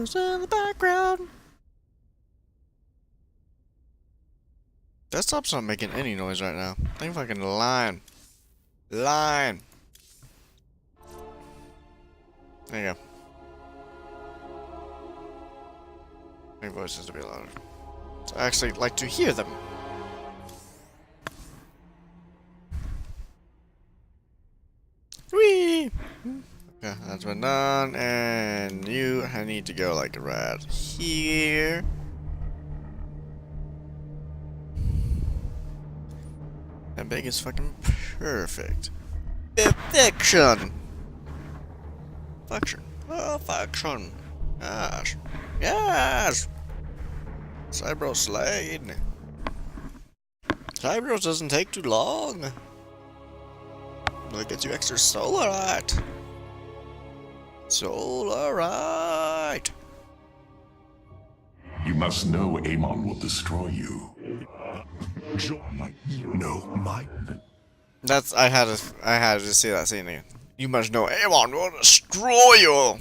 Cybros in the background. Desktop's not making any noise right now. They fucking lying. Lying. There you go. My voices to be louder. So I actually like to hear them. Whee! Okay, that's been done, and I need to go like right here. That big is fucking perfect. Perfection! Perfection. Perfection. Yes. Yes! Cybros slain. Cybros doesn't take too long. It gets you extra solarite. Solarite. You must know Amon will destroy you. That's I had to see that scene again. You must know Amon will destroy you.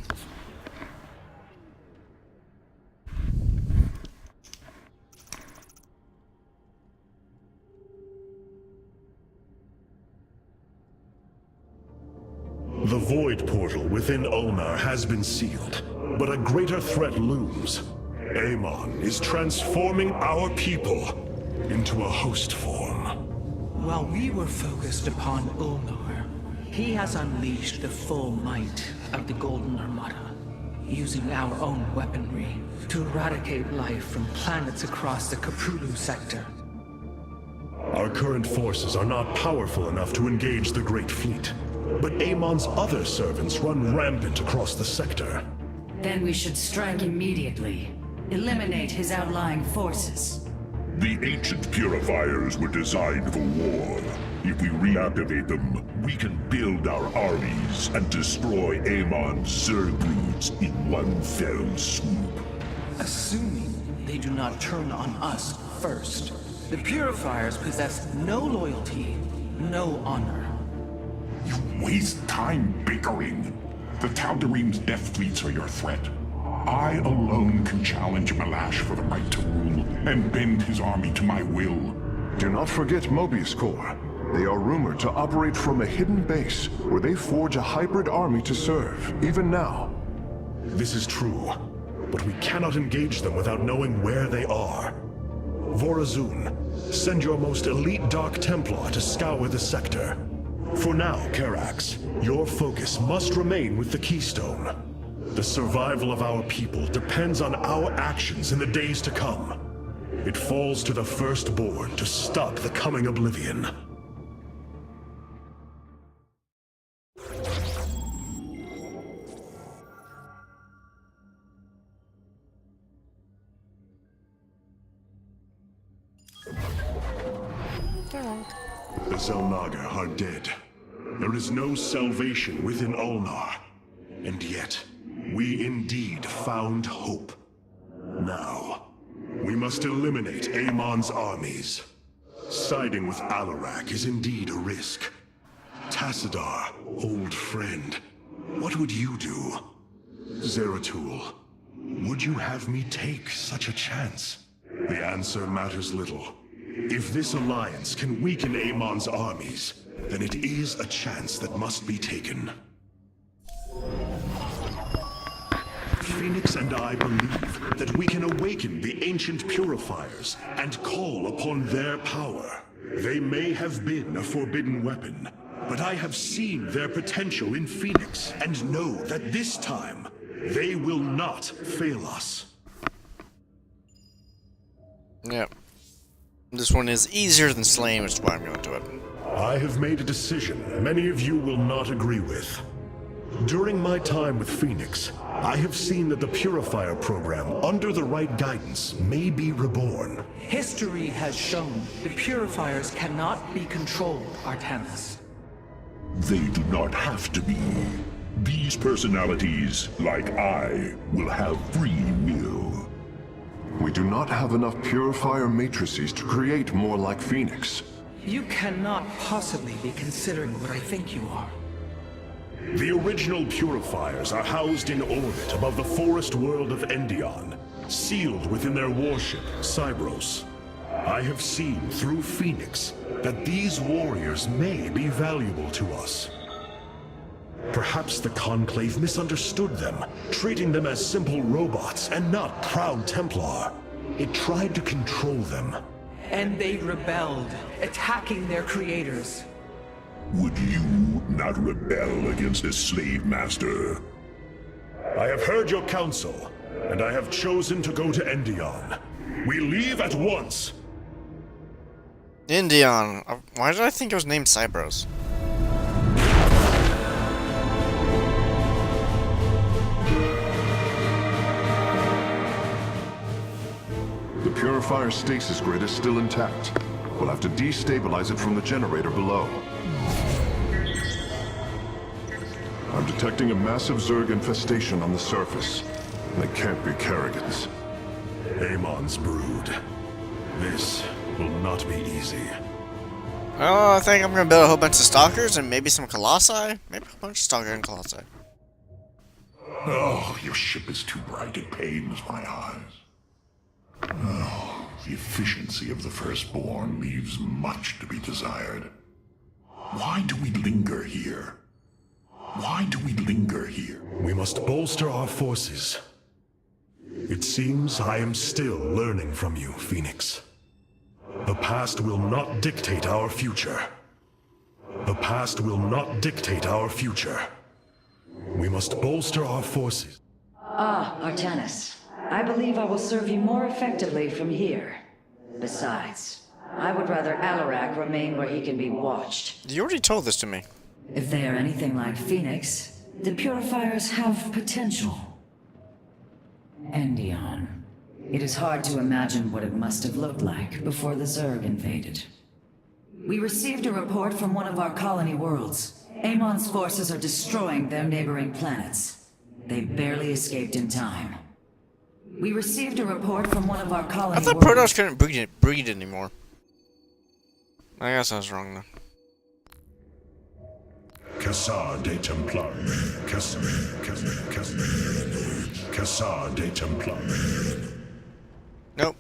The void portal within Ulnar has been sealed, but a greater threat looms. Amon is transforming our people into a host form. While we were focused upon Ulnar, he has unleashed the full might of the Golden Armada, using our own weaponry to eradicate life from planets across the Caprulu sector. Our current forces are not powerful enough to engage the Great Fleet, but Amon's other servants run rampant across the sector. Then we should strike immediately. Eliminate his outlying forces. The ancient purifiers were designed for war. If we reactivate them, we can build our armies and destroy Amon's Zergloods in one fell swoop. Assuming they do not turn on us first. The Purifiers possess no loyalty, no honor. You waste time bickering. The Tal'Darim's death fleets are your threat. I alone can challenge Malash for the right to rule and bend his army to my will. Do not forget Mobius Corps. They are rumored to operate from a hidden base where they forge a hybrid army to serve, even now. This is true, but we cannot engage them without knowing where they are. Vorazun, send your most elite Dark Templar to scour the sector. For now, Karax, your focus must remain with the Keystone. The survival of our people depends on our actions in the days to come. It falls to the Firstborn to stop the coming oblivion. The Zelnaga are dead. There is no salvation within Ulnar. And yet, we indeed found hope. Now, we must eliminate Amon's armies. Siding with Alarak is indeed a risk. Tassadar, old friend, what would you do? Zeratul, would you have me take such a chance? The answer matters little. If this alliance can weaken Amon's armies, then it is a chance that must be taken. Phoenix and I believe that we can awaken the ancient purifiers and call upon their power. They may have been a forbidden weapon, but I have seen their potential in Phoenix and know that this time, they will not fail us. Yep. This one is easier than Slain, which is why I'm going to do it. I have made a decision many of you will not agree with. During my time with Phoenix, I have seen that the Purifier program, under the right guidance, may be reborn. History has shown the Purifiers cannot be controlled, Artanis. They do not have to be. These personalities, like I, will have free will. We do not have enough purifier matrices to create more like Phoenix. You cannot possibly be considering what I think you are. The original purifiers are housed in orbit above the forest world of Endion, sealed within their warship, Cybros. I have seen through Phoenix that these warriors may be valuable to us. Perhaps the Conclave misunderstood them, treating them as simple robots and not proud Templar. It tried to control them. And they rebelled, attacking their creators. Would you not rebel against a slave master? I have heard your counsel, and I have chosen to go to Endion. We leave at once! Indion. Why did I think it was named Cybros? The Purifier stasis grid is still intact. We'll have to destabilize it from the generator below. I'm detecting a massive Zerg infestation on the surface. They can't be Kerrigans. Amon's brood. This will not be easy. Oh, I think I'm gonna build a whole bunch of stalkers and maybe some colossi. Maybe a bunch of stalker and colossi. Oh, your ship is too bright. It pains my eyes. Oh, the efficiency of the Firstborn leaves much to be desired. Why do we linger here? Why do we linger here? We must bolster our forces. It seems I am still learning from you, Phoenix. The past will not dictate our future. The past will not dictate our future. We must bolster our forces. Ah, Artanis. I believe I will serve you more effectively from here. Besides, I would rather Alarak remain where he can be watched. You already told this to me. If they are anything like Phoenix, the Purifiers have potential. Endion. It is hard to imagine what it must have looked like before the Zerg invaded. We received a report from one of our colony worlds. Amon's forces are destroying their neighboring planets. They barely escaped in time. We received a report from one of our colony I thought worlds. Protoss couldn't breed anymore. I guess I was wrong though. Cassar de Templar. Cassar de Templar. Nope.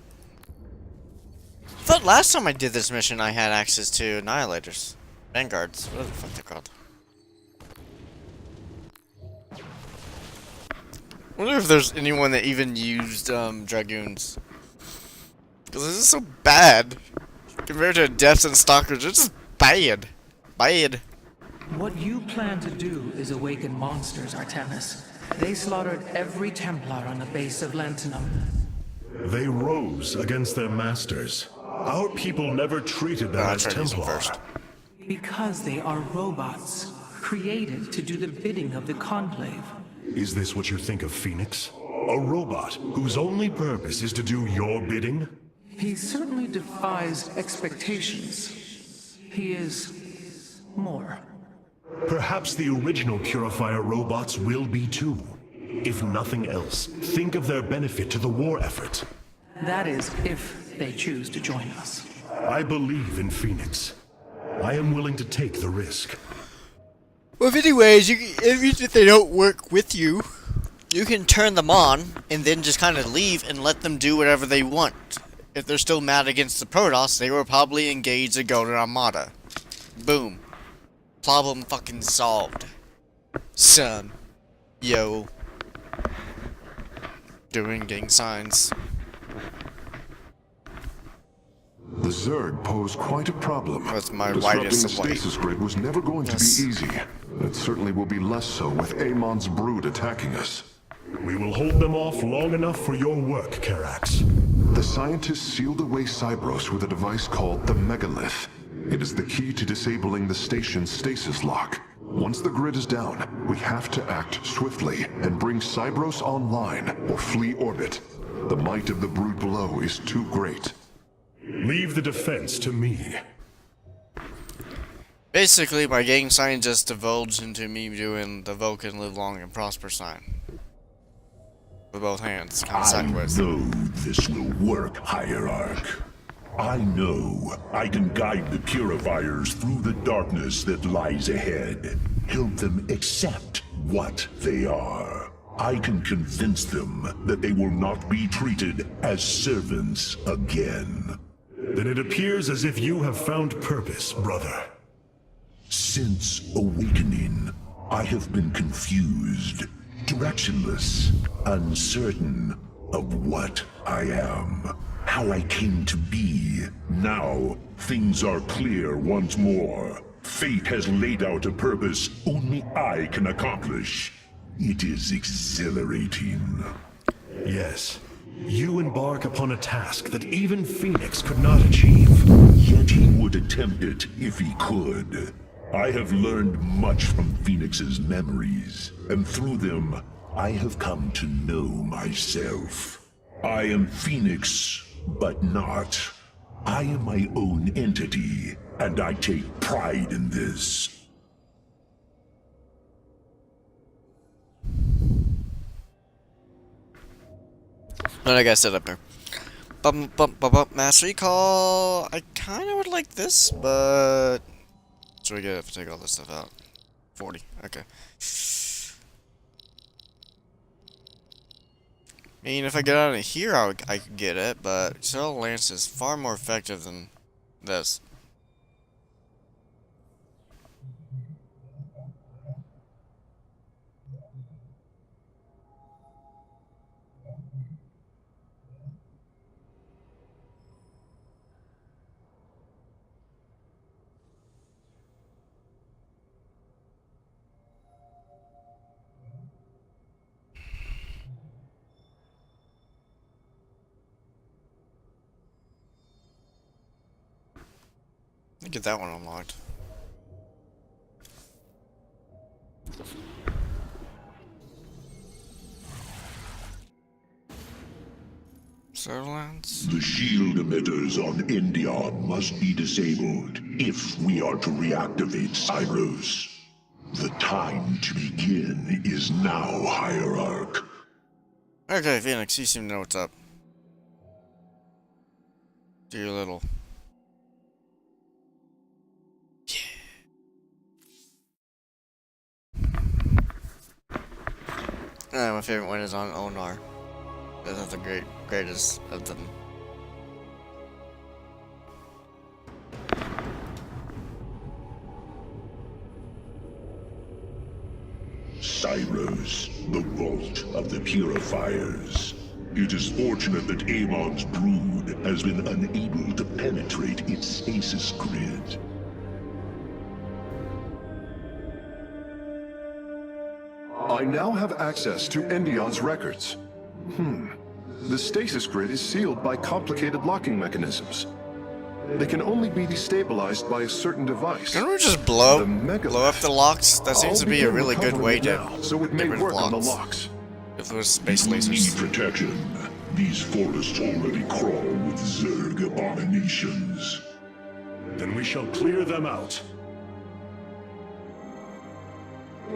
I thought last time I did this mission I had access to Annihilators. Vanguards. What the fuck they're called. I wonder if there's anyone that even used Dragoons. Because this is so bad. Compared to Depths and Stalkers, it's just bad. Bad. What you plan to do is awaken monsters, Artanis. They slaughtered every Templar on the base of Lentinum. They rose against their masters. Our people never treated them I as tried using Templar. first. Because they are robots, created to do the bidding of the Conclave. Is this what you think of Phoenix? A robot whose only purpose is to do your bidding? He certainly defies expectations. He is more. Perhaps the original Purifier robots will be too. If nothing else, think of their benefit to the war effort. That is, if they choose to join us. I believe in Phoenix. I am willing to take the risk. Well, anyways, even if they don't work with you, you can turn them on and then just kind of leave and let them do whatever they want. If they're still mad against the Protoss, they will probably engage the Golden Armada. Boom. Problem fucking solved. Son. Yo. Doing gang signs. The Zerg pose quite a problem. That's my Disrupting the widest white. stasis grid was never going to be easy. It certainly will be less so with Amon's brood attacking us. We will hold them off long enough for your work, Karax. The scientists sealed away Cybros with a device called the Megalith. It is the key to disabling the station's stasis lock. Once the grid is down, we have to act swiftly and bring Cybros online or flee orbit. The might of the brood below is too great. Leave the defense to me. Basically, my gang sign just divulged into me doing the Vulcan live long and prosper sign. With both hands, kind of I sideways. know this will work, Hierarch. I know I can guide the Purifiers through the darkness that lies ahead. help them accept what they are. I can convince them that they will not be treated as servants again. Then it appears as if you have found purpose, brother. Since awakening, I have been confused, directionless, uncertain of what I am, how I came to be. Now, things are clear once more. Fate has laid out a purpose only I can accomplish. It is exhilarating. Yes. You embark upon a task that even Phoenix could not achieve. Yet he would attempt it if he could. I have learned much from Phoenix's memories, and through them, I have come to know myself. I am Phoenix, but not. I am my own entity, and I take pride in this. What I said up there. Mastery call. I kind of would like this, but so we get to take all this stuff out. 40. Okay. I mean, if I get out of here, I could get it, but Cell Lance is far more effective than this. Get that one unlocked. Servants. The shield emitters on Endion must be disabled if we are to reactivate Cybros. The time to begin is now, Hierarch. Okay, Phoenix, you seem to know what's up. Do your little. My favorite one is on Onar. That's the greatest of them. Cybros, the vault of the purifiers. It is fortunate that Amon's brood has been unable to penetrate its stasis grid. I now have access to Endion's records. The stasis grid is sealed by complicated locking mechanisms. They can only be destabilized by a certain device. Can we just blow The up the locks? That seems to be a really good way to now, so it may get rid of work on the locks. locks. If it was space We need lasers. protection. These forests already crawl with Zerg abominations. Then we shall clear them out.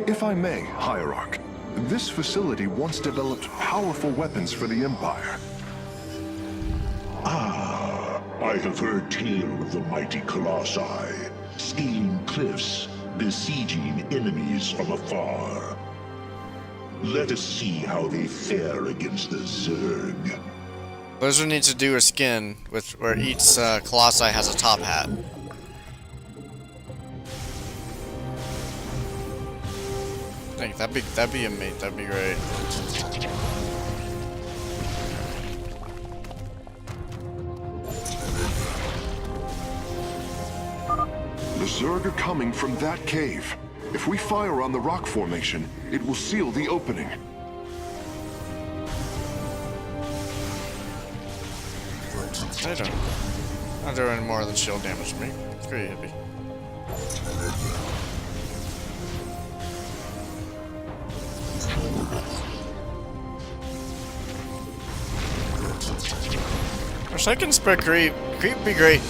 If I may, Hierarch, this facility once developed powerful weapons for the Empire. I have heard tale of the mighty Colossi, scaling cliffs, besieging enemies from afar. Let us see how they fare against the Zerg. Those we need to do a skin with where each colossi has a top hat. I think that'd be amazing. That'd be great. The Zerg are coming from that cave. If we fire on the rock formation, it will seal the opening. They don't. Not doing more than shield damage to me. Screw you, hippie. Wish I can spread creep. Creep would be great.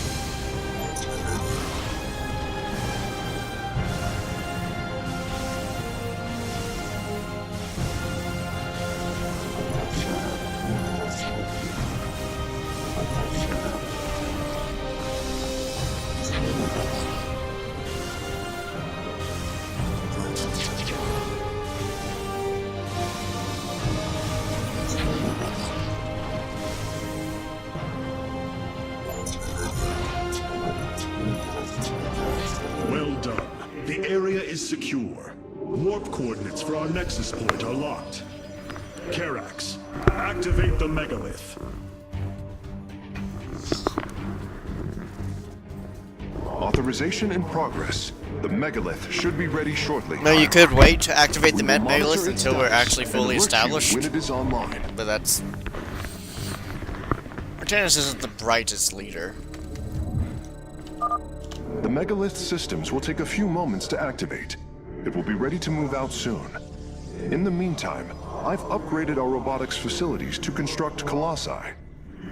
is secure. Warp coordinates for our nexus point are locked. Karax, activate the megalith. Authorization in progress. The megalith should be ready shortly. No, you could wait to activate the Monitor megalith its until we're status actually and fully alert you established. when it is online. But that's... Artanis isn't the brightest leader. The megalith systems will take a few moments to activate. It will be ready to move out soon. In the meantime, I've upgraded our robotics facilities to construct colossi.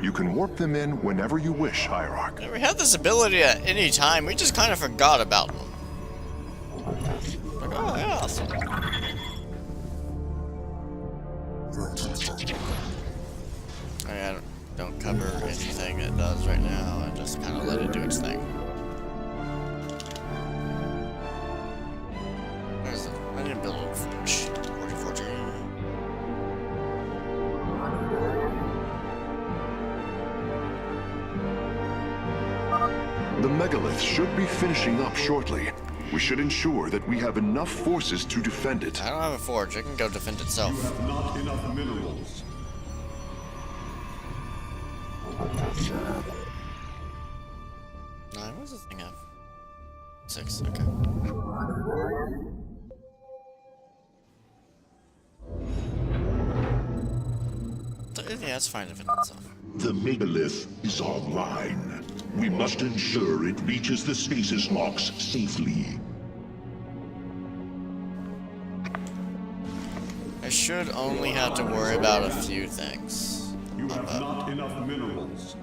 You can warp them in whenever you wish, Hierarch. We have this ability at any time, we just kind of forgot about them. Like, oh yeah, awesome. I don't cover anything it does right now, I just kind of let it do its thing. Where's the... I need to build a forge. 4014. The megalith should be finishing up shortly. We should ensure that we have enough forces to defend it. I don't have a forge, it can go defend itself. Not enough minerals. Nine, what does this thing have? 6, okay. Yeah, it's fine to defend itself. The megalith is online. We must ensure it reaches the stasis locks safely. I should only have to worry about a few things. You have not enough minerals.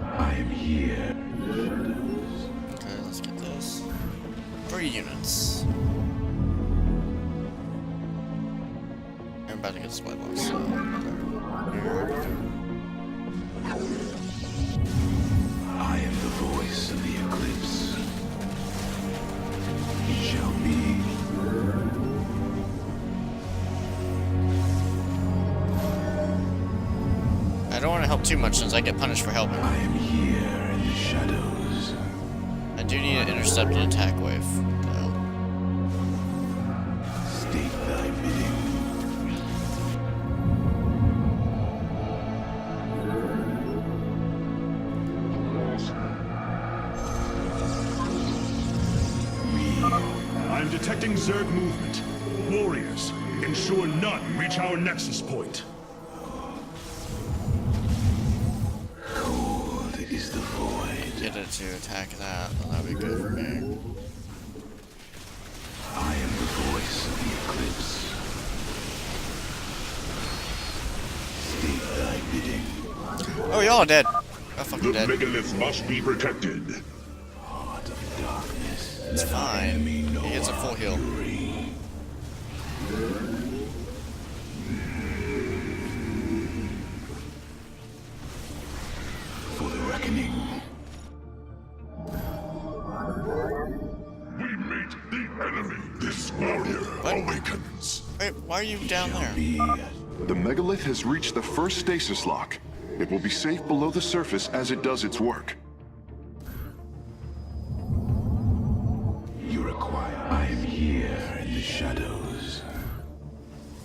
I am here. Okay, let's get this. 3 units. I'm about to get supply box, so... I am the voice of the eclipse. It shall be. I don't want to help too much since I get punished for helping. I am here in the shadows. I do need to intercept an attack wave, though. State thy bidding. I'm detecting Zerg movement. Warriors, ensure none reach our nexus point. Cold is the void. Get it to attack that, then that'd be good for me. I am the voice of the eclipse. State thy bidding. Oh, y'all are dead. Oh, The fucking dead. megalith must be protected. Heart of darkness. It's fine. He gets a full heal. For the reckoning. We meet the enemy. This warrior awakens. Wait, why are you down there? The megalith has reached the first stasis lock. It will be safe below the surface as it does its work. You require. I am here in the shadows.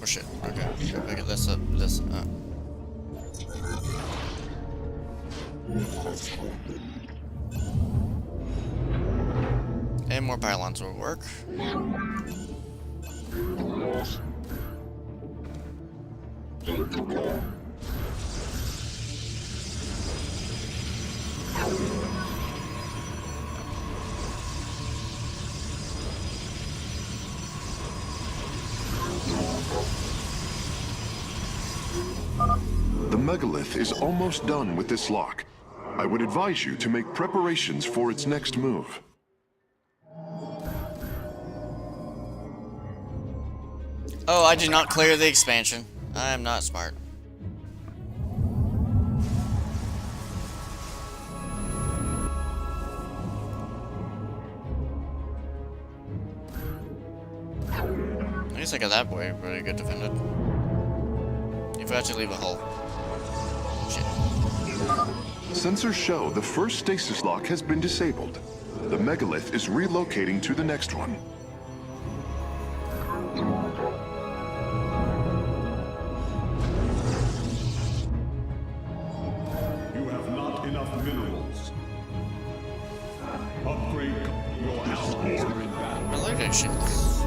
Oh shit, okay. Gotta get this up, this up. And more pylons will work. The megalith is almost done with this lock. I would advise you to make preparations for its next move. Oh, I did not clear the expansion. I am not smart. At least I got that boy pretty good defended. If I had to leave a hole. Shit. Sensors show the first stasis lock has been disabled. The megalith is relocating to the next one. You have not enough minerals. Upgrade. Your allies are in battle. Relocations.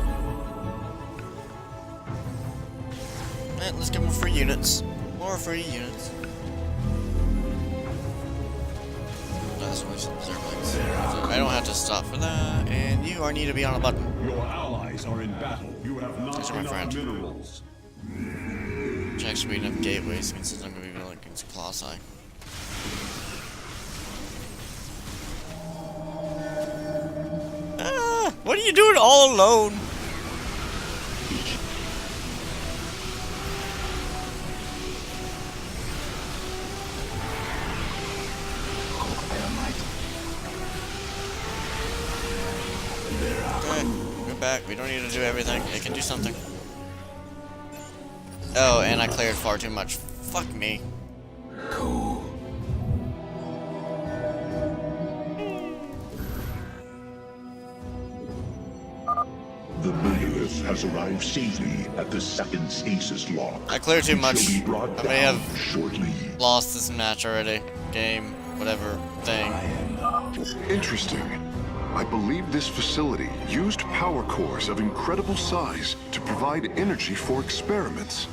Let's get more free units. More free units. That's what so I don't have to stop for that, and you are need to be on a button. Your allies are in battle. You have not These are my enough friend. minerals. Check speed of gateways, since I'm going to be going against Colossi. Ah, what are you doing all alone? Okay, go back. We don't need to do everything. It can do something. Oh, and I cleared far too much. Fuck me. The megalith has arrived safely at the second stasis lock. I cleared too It shall much. be brought I may down have shortly. lost this match already. Game, whatever thing. Interesting. I believe this facility used power cores of incredible size to provide energy for experiments.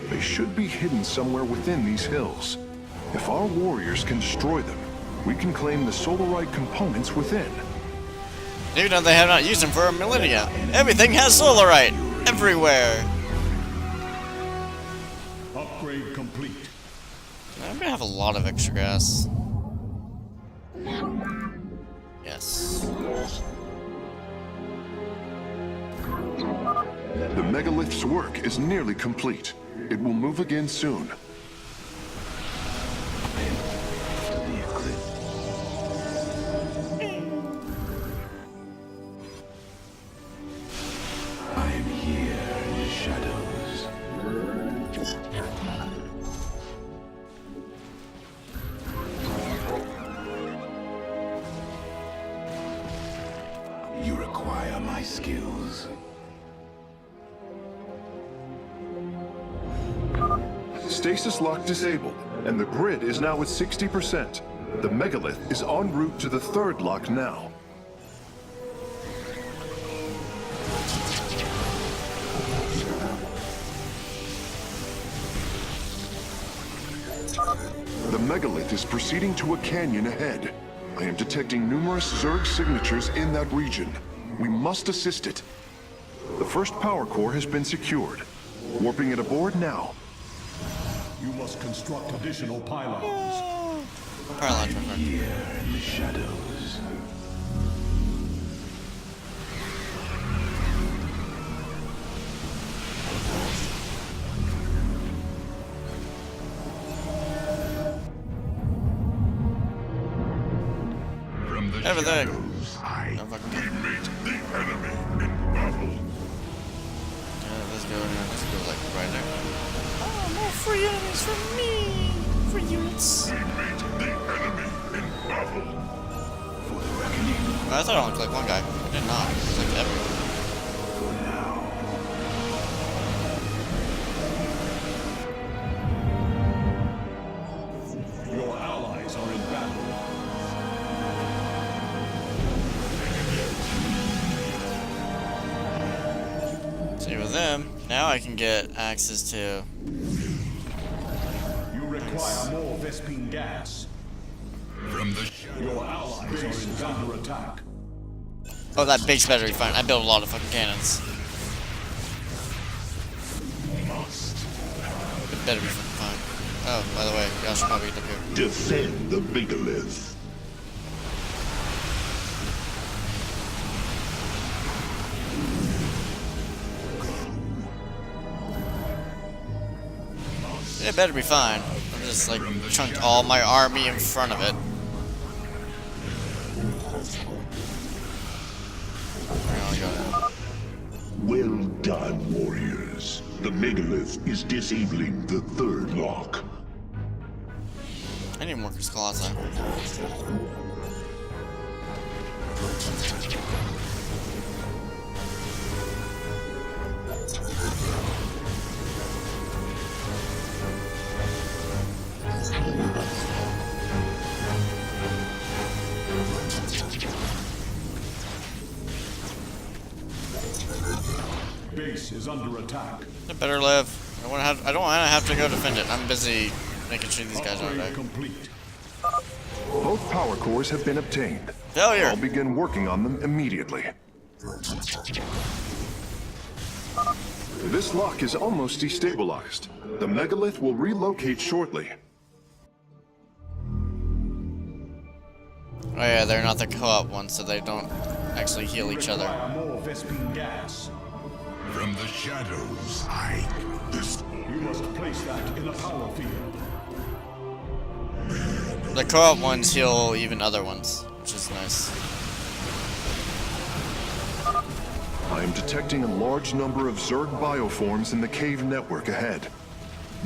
They should be hidden somewhere within these hills. If our warriors can destroy them, we can claim the solarite components within. Even though they have not used them for a millennia. Everything has solarite. Everywhere. Upgrade complete. I'm gonna have a lot of extra gas. Yes. The megalith's work is nearly complete. It will move again soon. I am here in the shadows. You require my skills. Stasis lock disabled, and the grid is now at 60%. The megalith is en route to the third lock now. The megalith is proceeding to a canyon ahead. I am detecting numerous Zerg signatures in that region. We must assist it. The first power core has been secured. Warping it aboard now. You must construct additional pylons. Paralyzed, my friend. Here in the shadows. From the Everything. shadows, No fucking we good. meet the enemy in battle. Let's go now. Let's go like right there. Oh, more free units for me. Free units. We meet the enemy in battle. I thought I only clicked one guy. I did not. I clicked everyone. Your allies are in battle. See with them. Now I can get access to. You require more Vespine gas. From the Your allies are under attack. Oh, that base better be fine. I built a lot of fucking cannons. It better be fucking fine. Oh, by the way, y'all should probably get up here. defend the megalith. It better be fine. I'm just like chunked all my army in front of it. There we go. Well done, warriors. The megalith is disabling the third lock. I I need more Colossi. Base is under attack. I better live. I don't want to have to go defend it. I'm busy making sure these guys aren't Upgrade dead. complete. Both power cores have been obtained. Failure. I'll begin working on them immediately. This lock is almost destabilized. The megalith will relocate shortly. Oh yeah, they're not the co-op ones, so they don't actually heal each other. More Vespene gas. From the shadows, this. You must place that in a power field. The co-op ones heal even other ones, which is nice. I am detecting a large number of Zerg bioforms in the cave network ahead.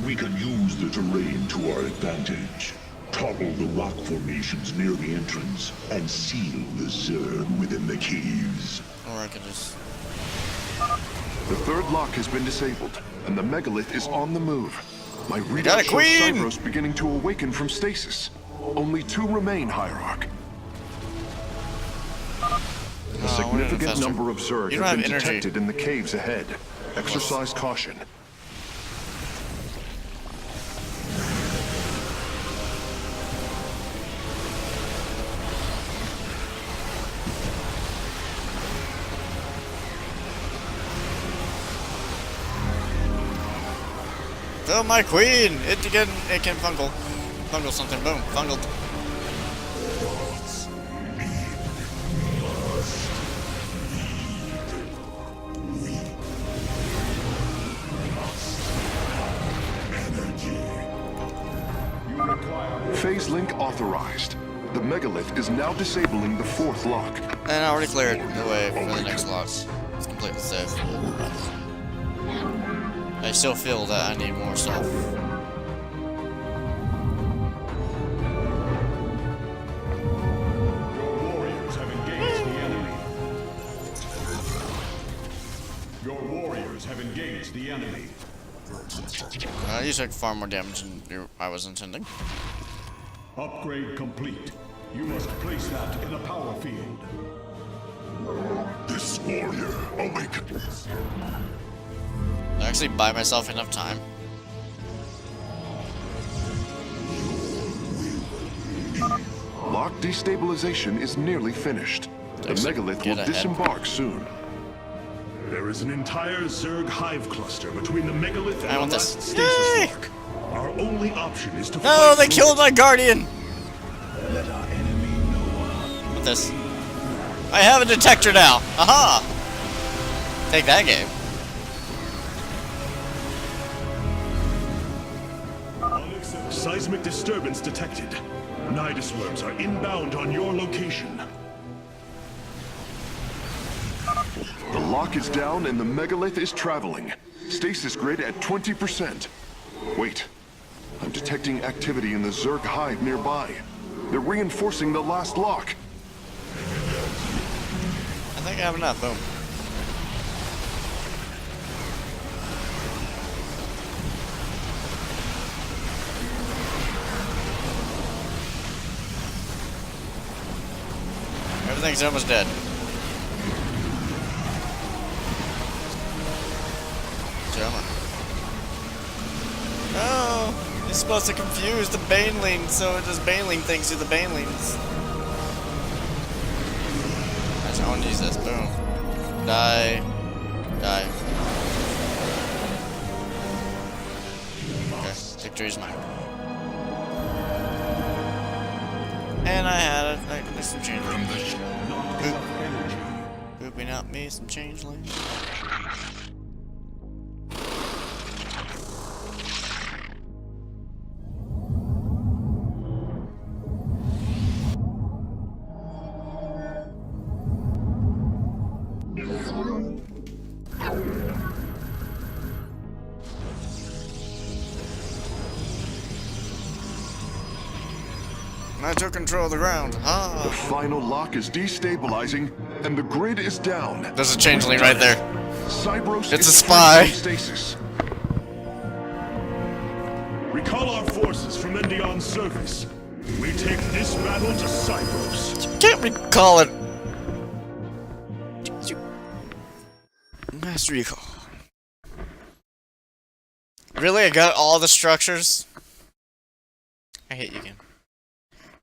We can use the terrain to our advantage. Topple the rock formations near the entrance and seal the Zerg within the caves. Or I could just... The third lock has been disabled, and the megalith is on the move. My got readout a shows queen! Cybros beginning to awaken from stasis. Only 2 remain, Hierarch. A significant number of Zerg You don't have been have energy. detected in the caves ahead. Exercise caution. Oh, my queen! It can fungal. Fungal something. Boom. Fungled. Phase link authorized. The megalith is now disabling the 4th lock. And I already cleared the way for the next locks. It's completely safe. I still feel that I need more stuff. Warriors have engaged the enemy. Your warriors have engaged the enemy. You took far more damage than I was intending. Upgrade complete. You must place that in a power field. This warrior awakens. I actually buy myself enough time. Lock destabilization is nearly finished. The Actually, megalith get will ahead. disembark soon. There is an entire Zerg hive cluster between the megalith I and want the this. last stasis Yay! lock. Our only option is to No, fight they through killed it. my guardian! Let our enemy know. With this. I have a detector now! Aha! Take that game. Seismic disturbance detected. Nidus worms are inbound on your location. The lock is down and the megalith is traveling. Stasis grid at 20%. Wait. I'm detecting activity in the Zerg hive nearby. They're reinforcing the last lock. I think I have enough. Boom. Everything's almost dead. Jummer. No! You're supposed to confuse the Banelings, so it does Baneling things to the Banelings. Actually, I want to use this. Boom. Die. Die. Okay, victory's mine. And I had it. I can do some change. Pooping out me some changelings. I took control of the ground. The Ah. final lock is destabilizing, and the grid is down. There's a changeling right there. Cybros It's is a spy. free from stasis. Recall our forces from Endion's surface. We take this battle to Cybros. Can't recall it. Master recall. Really? I got all the structures? I hate you again.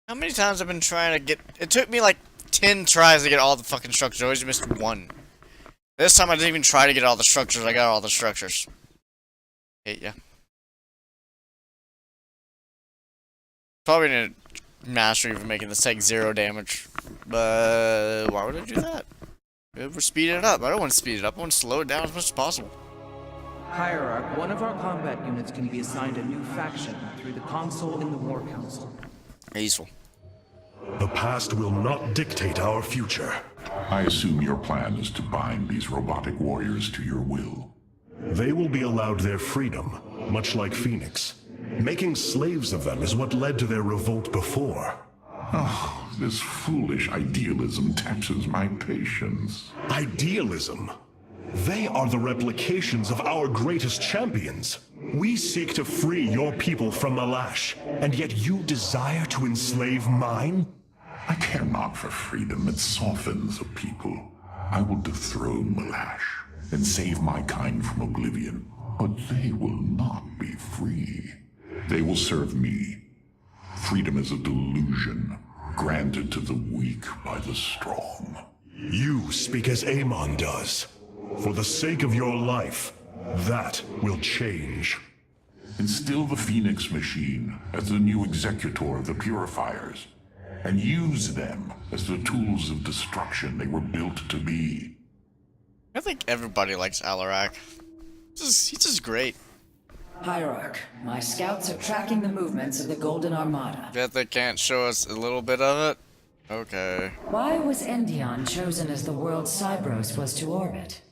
How many times I've been trying to get... It took me like 10 tries to get all the fucking structures. I always missed one. This time I didn't even try to get all the structures. I got all the structures. Hate ya. Probably need a mastery for making this take 0 damage. But why would I do that? It would speed it up. I don't want to speed it up. I want to slow it down as much as possible. Hierarch, one of our combat units can be assigned a new faction through the console in the War Council. Useful. The past will not dictate our future. I assume your plan is to bind these robotic warriors to your will. They will be allowed their freedom, much like Phoenix. Making slaves of them is what led to their revolt before. Oh, this foolish idealism taxes my patience. Idealism? They are the replications of our greatest champions. We seek to free your people from Malash, and yet you desire to enslave mine? I care not for freedom, it softens a people. I will dethrone Malash and save my kind from oblivion, but they will not be free. They will serve me. Freedom is a delusion, granted to the weak by the strong. You speak as Amon does. For the sake of your life, that will change. Instill the Phoenix machine as the new executor of the Purifiers, and use them as the tools of destruction they were built to be. I think everybody likes Alarak. He's just great. Hierarch, my scouts are tracking the movements of the Golden Armada. Bet they can't show us a little bit of it? Okay. Why was Endion chosen as the world Cybros was to orbit?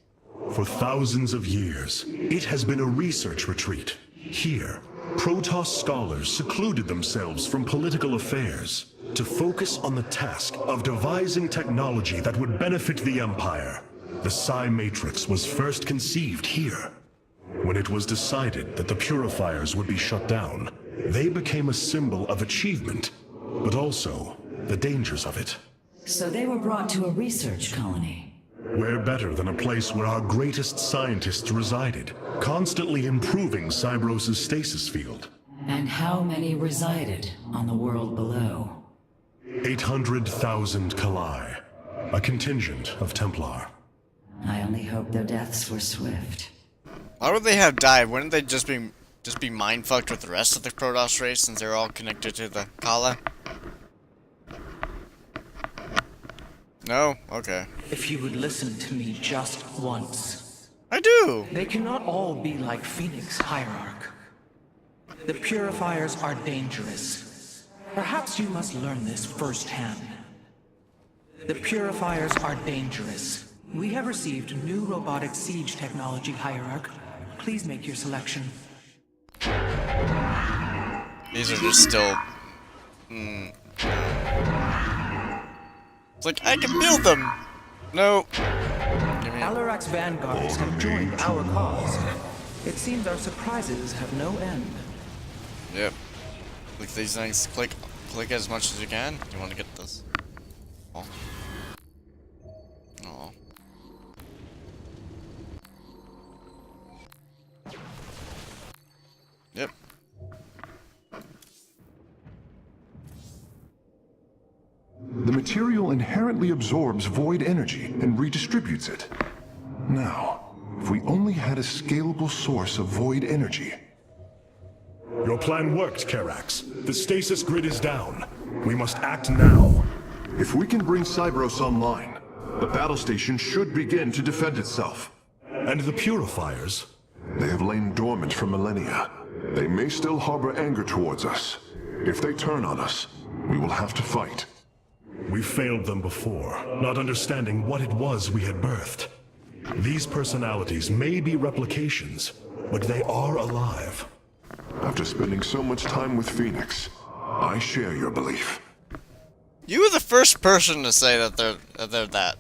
For thousands of years, it has been a research retreat. Here, Protoss scholars secluded themselves from political affairs to focus on the task of devising technology that would benefit the Empire. The Psi Matrix was first conceived here. When it was decided that the Purifiers would be shut down, they became a symbol of achievement, but also the dangers of it. So they were brought to a research colony. Where better than a place where our greatest scientists resided, constantly improving Cybros' stasis field. And how many resided on the world below? 800,000 Kalai, a contingent of Templar. I only hope their deaths were swift. Why would they have died? Wouldn't they just be mind fucked with the rest of the Protoss race since they're all connected to the Kala? No? Okay. If you would listen to me just once. I do! They cannot all be like Phoenix, Hierarch. The Purifiers are dangerous. Perhaps you must learn this firsthand. The Purifiers are dangerous. We have received new robotic siege technology, Hierarch. Please make your selection. These are just still... It's like, I can build them! No. Give me... Alarak's vanguards have joined our cause. It seems our surprises have no end. Yep. Click these things. Click as much as you can. You want to get this. Oh. Oh. Yep. The material inherently absorbs void energy and redistributes it. Now, if we only had a scalable source of void energy. Your plan worked, Karax. The stasis grid is down. We must act now. If we can bring Cybros online, the battle station should begin to defend itself. And the Purifiers? They have lain dormant for millennia. They may still harbor anger towards us. If they turn on us, we will have to fight. We failed them before, not understanding what it was we had birthed. These personalities may be replications, but they are alive. After spending so much time with Phoenix, I share your belief. You were the first person to say that they're that.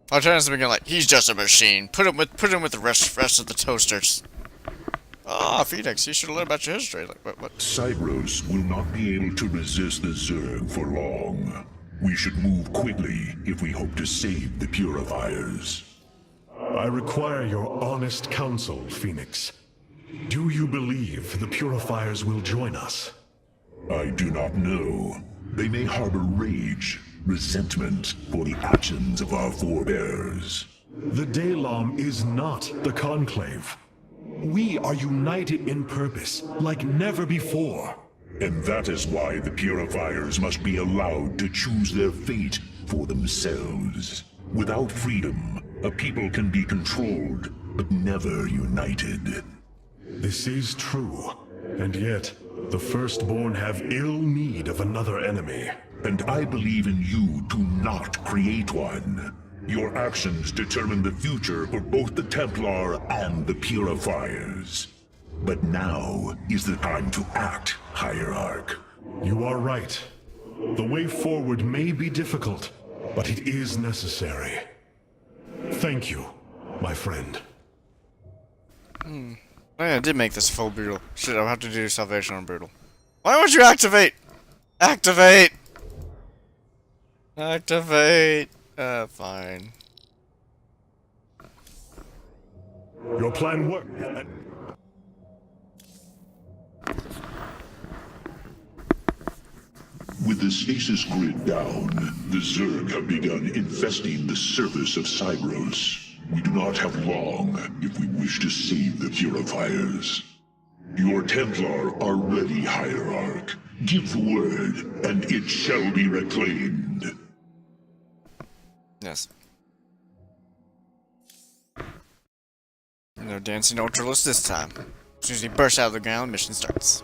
Artanis has been like, he's just a machine. Put him with the rest of the toasters. Ah, Phoenix, you should learn about your history. Like, what? Cybros will not be able to resist the Zerg for long. We should move quickly if we hope to save the Purifiers. I require your honest counsel, Phoenix. Do you believe the Purifiers will join us? I do not know. They may harbor rage, resentment for the actions of our forebears. The Daylom is not the Conclave. We are united in purpose, like never before. And that is why the Purifiers must be allowed to choose their fate for themselves. Without freedom, a people can be controlled, but never united. This is true, and yet the Firstborn have ill need of another enemy. And I believe in you to not create one. Your actions determine the future for both the Templar and the Purifiers. But now is the time to act, Hierarch. You are right. The way forward may be difficult, but it is necessary. Thank you, my friend. Oh yeah, I did make this full brutal. Shit, I'll have to do salvation on brutal. Why won't you activate? Activate! Activate! Fine. Your plan worked. With the stasis grid down, the Zerg have begun infesting the surface of Cybros. We do not have long if we wish to save the Purifiers. Your Templar are ready, Hierarch. Give the word, and it shall be reclaimed. Yes. No dancing Ultralist this time. As soon as he bursts out of the ground, mission starts.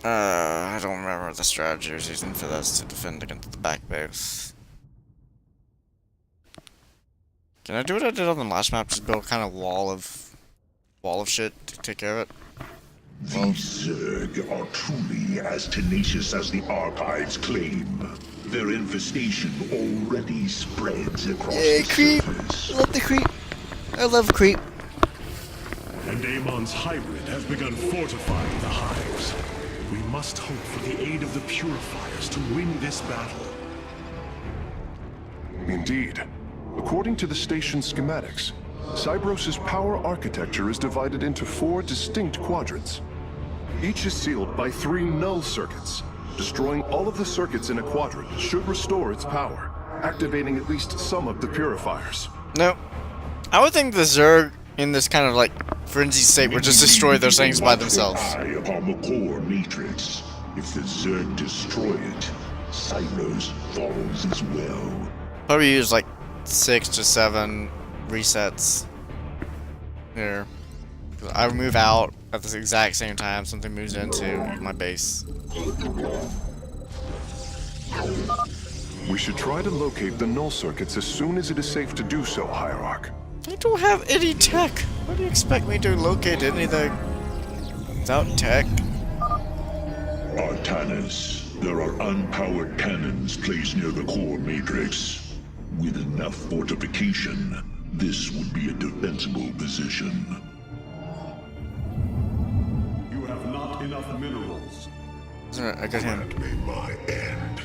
I don't remember the strategy I was using for this to defend against the back base. Can I do what I did on the last map? Just build kind of wall of shit to take care of it? These Zerg are truly as tenacious as the archives claim. Their infestation already spreads across the surface. Love the creep. I love creep. And Amon's hybrid has begun fortifying the hives. We must hope for the aid of the Purifiers to win this battle. Indeed. According to the station schematics, Cybros' power architecture is divided into 4 distinct quadrants. Each is sealed by 3 null circuits. Destroying all of the circuits in a quadrant should restore its power, activating at least some of the Purifiers. No. I would think the Zerg in this kind of like frenzy state would just destroy those things by themselves. Eye upon the core matrix. If the Zerg destroy it, Cybros falls as well. Probably use like 6 to 7 resets here. I move out at the exact same time something moves into my base. We should try to locate the null circuits as soon as it is safe to do so, Hierarch. I don't have any tech. What do you expect me to locate anything without tech? Artanis, there are unpowered cannons placed near the core matrix. With enough fortification, this would be a defensible position. You have not enough minerals. Alright, I got him. That may my end.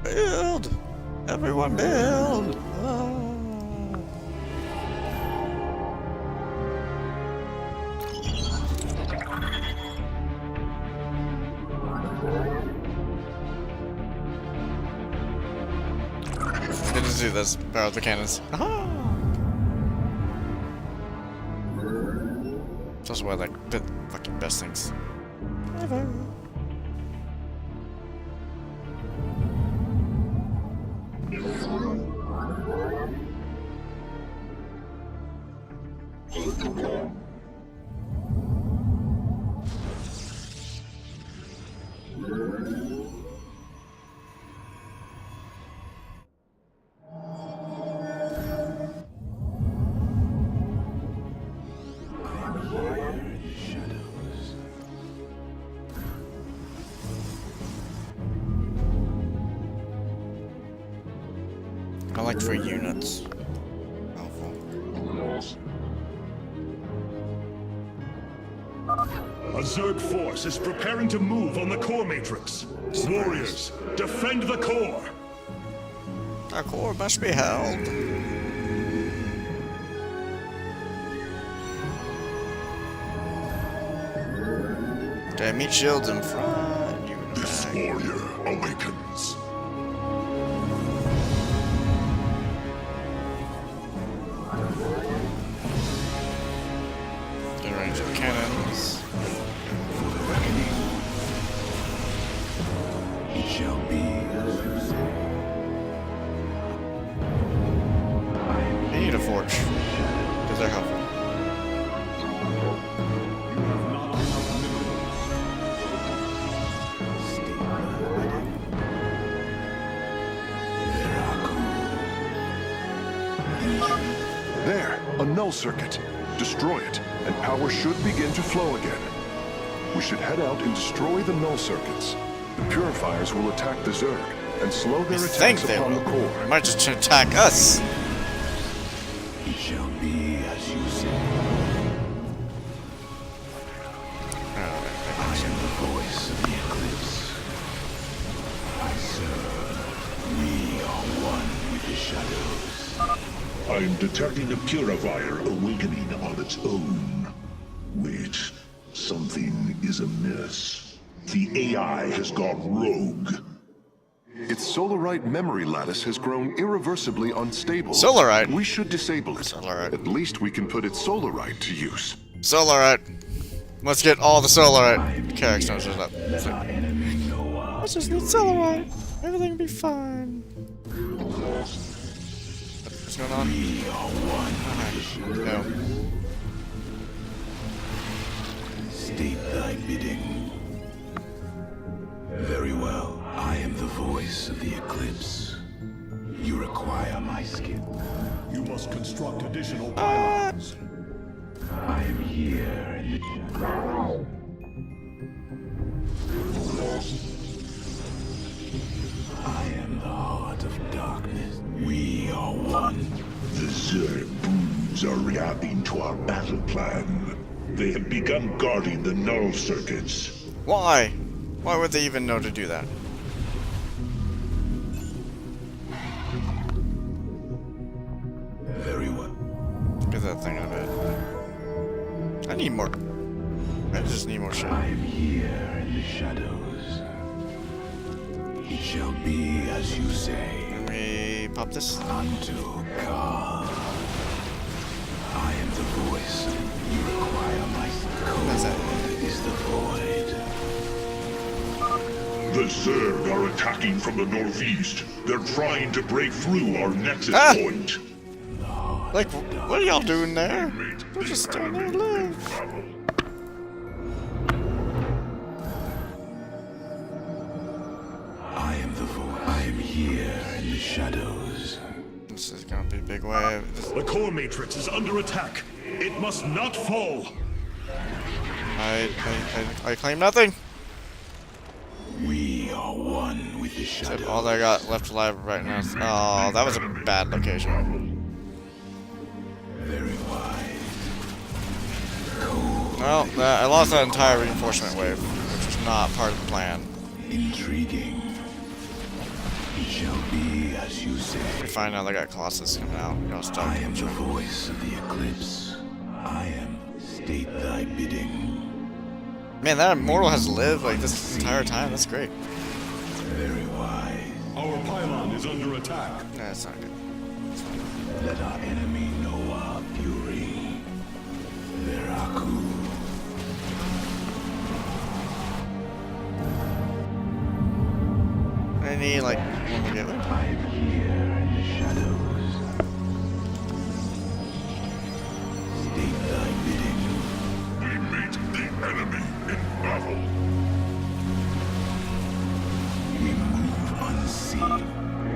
Build! Everyone build! Oh. Good to do this. Power the cannons. Aha! It's also why I like the fucking best things ever. I like 3 units. Helpful. A Zerg force is preparing to move on the core matrix. Warriors, defend the core! Our core must be held. Okay, meet shields in front. You in the This back. warrior awakens. Get ready to the cannons. It shall be. They need a forge. Because they're helpful. There, a null circuit. Destroy it, and power should begin to flow again. We should head out and destroy the null circuits. The purifiers will attack the Zerg and slow their You think attacks they upon will? the core. They might just attack us. It shall be as you say. I am the voice of the eclipse. I serve. We are one with the shadows. I'm detecting a purifier awakening on its own. Wait, something is amiss. The AI has gone rogue. Its Solarite memory lattice has grown irreversibly unstable. Solarite? We should disable it. Solarite. At least we can put its Solarite to use. Solarite. Let's get all the Solarite. Carrick's nose is up. It's like, Enemy Noah. let's just need Solarite. Everything will be fine. What's going on? We are one. No. State thy bidding. Very well. I am the voice of the eclipse. You require my skill. You must construct additional pylons. I am here in the shadows. I am the heart of darkness. We are one. The Zerg broods are reacting to our battle plan. They have begun guarding the null circuits. Why? Why would they even know to do that? Very well. Get that thing in a bit. I need more. I just need more shit. I am here in the shadows. It shall be as you say. Let me pop this. Unto God. I am the voice. You require my That's code. it. Is the void. The Zerg are attacking from the northeast. They're trying to break through our nexus Ah! point. Like, what are y'all doing there? We're just standing there and live. I am the void. I am here in the shadows. This is gonna be a big wave. The core matrix is under attack. It must not fall. I claim nothing. We are one with the Except shadows. all I got left alive right now is... Oh, that was a bad location. Very wise. Well, I lost that entire reinforcement wave, which was not part of the plan. Intriguing. It shall be as you say. We find out they got Colossus coming out. You know, stuff. I am the voice of the eclipse. I am. State thy bidding. Man, that immortal has lived like this entire time. That's great. Very wise. Our pylon is under attack. Nah, that's not good. Let our enemy know our fury. Veraku. I need like one more gateway. I am here in the shadows. State thy bidding. We meet the enemy in battle. We move unseen.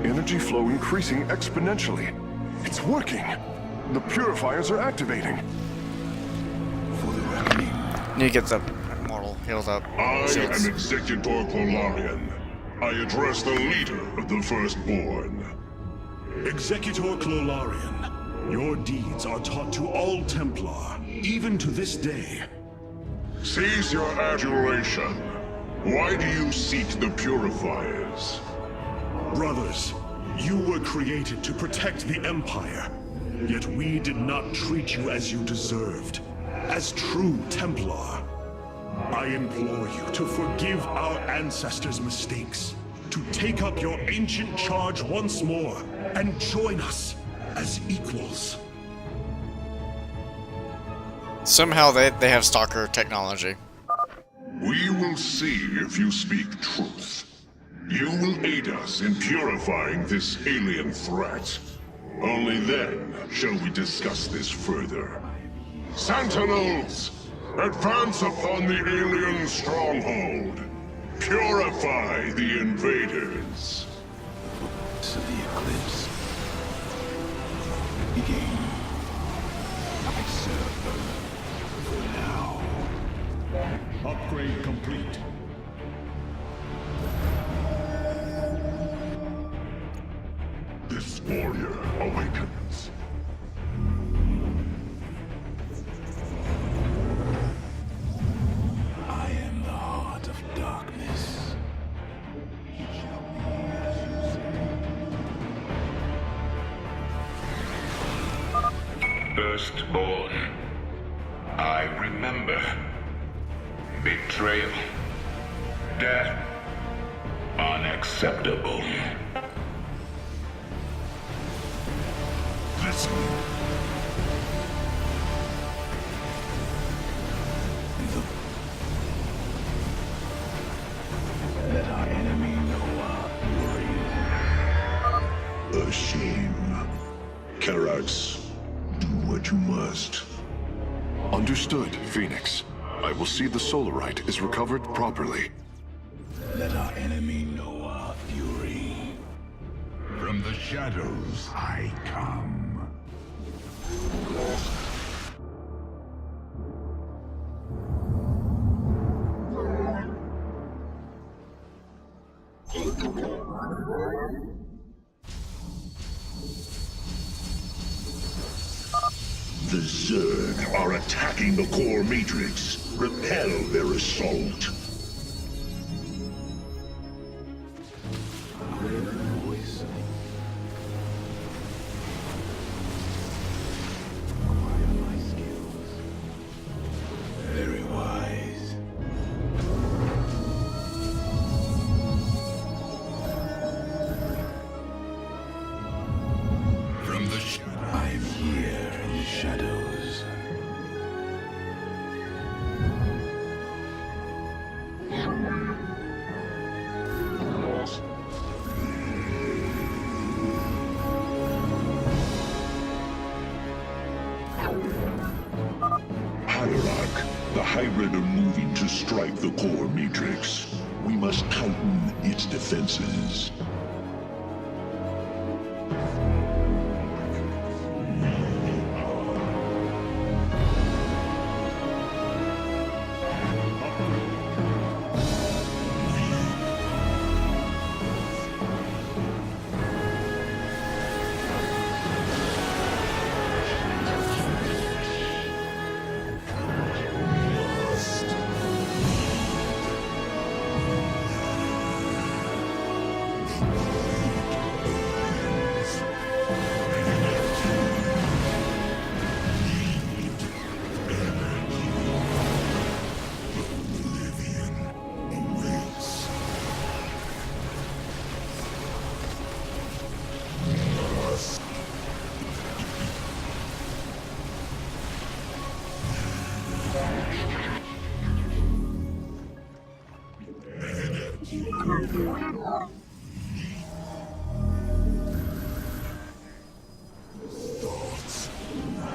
Energy flow increasing exponentially. It's working. The purifiers are activating. For the reckoning. Need to get the immortal healed up. I Shields. am Executor Polarian. I address the leader of the Firstborn. Executor Clolarian, your deeds are taught to all Templar, even to this day. Cease your adulation. Why do you seek the Purifiers? Brothers, you were created to protect the Empire, yet we did not treat you as you deserved, as true Templar. I implore you to forgive our ancestors' mistakes, to take up your ancient charge once more, and join us as equals. Somehow they have stalker technology. We will see if you speak truth. You will aid us in purifying this alien threat. Only then shall we discuss this further. Sentinels! Advance upon the alien stronghold. Purify the invaders. To the eclipse. Begin. I serve them for now. Upgrade complete. This warrior awakens. I am the heart of darkness. Firstborn, I remember. Betrayal. Death. Unacceptable. Listen. Let our enemy know our fury. A shame. Karax, do what you must. Understood, Phoenix. I will see the Solarite is recovered properly. Let our enemy know our fury. From the shadows I come. The Zerg are attacking the core matrix. Repel their assault. Very wise. From the I'm here in the shadows. Hierarch, the hybrid are moving to strike the core matrix. We must tighten its defenses.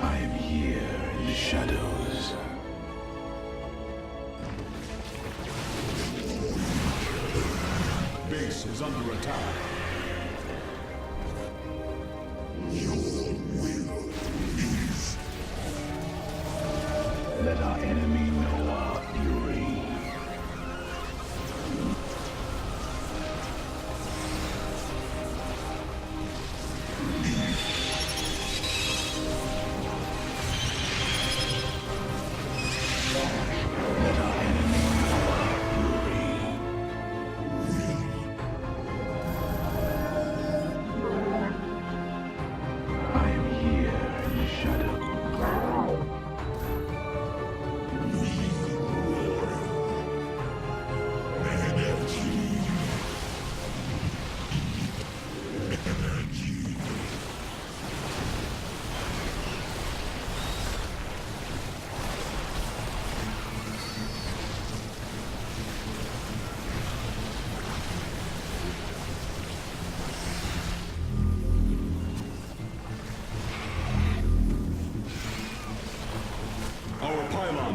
I am here in the shadows. Base is under attack. Let our enemy know our fury.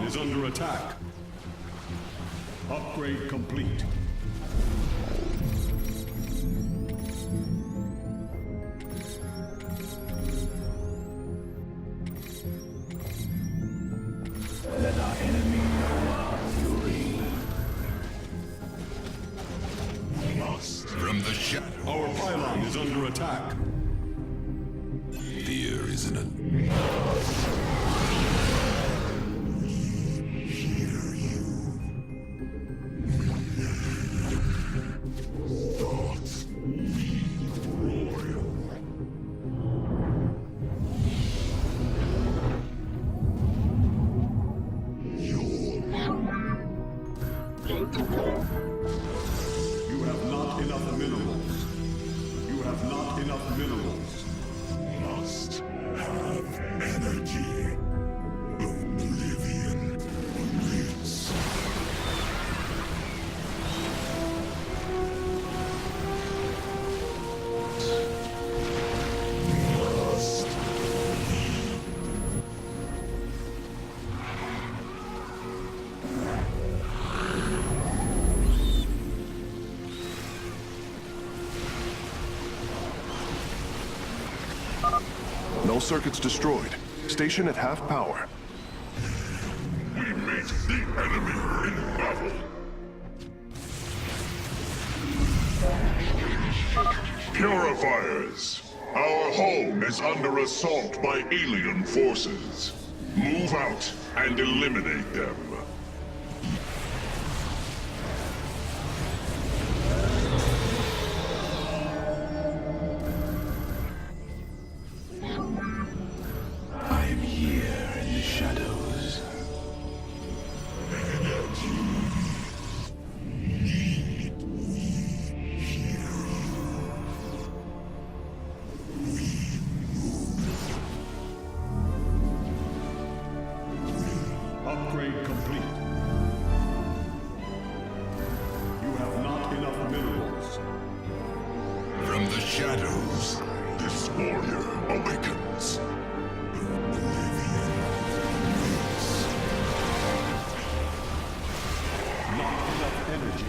is under attack. Upgrade complete. Let our enemy know our fury. Lost from the shadow. Our pylon is under attack. Fear isn't a... Thoughts royal. You have not enough minerals. You have not enough minerals. Must have energy. Oblivion awaits. Must. Null circuits destroyed. Station at half power. We meet the enemy in battle. Purifiers, our home is under assault by alien forces. Move out and eliminate them. I am here in the shadows. Upgrade complete. You have not enough minerals. From the shadows, this warrior awakens. Not enough energy.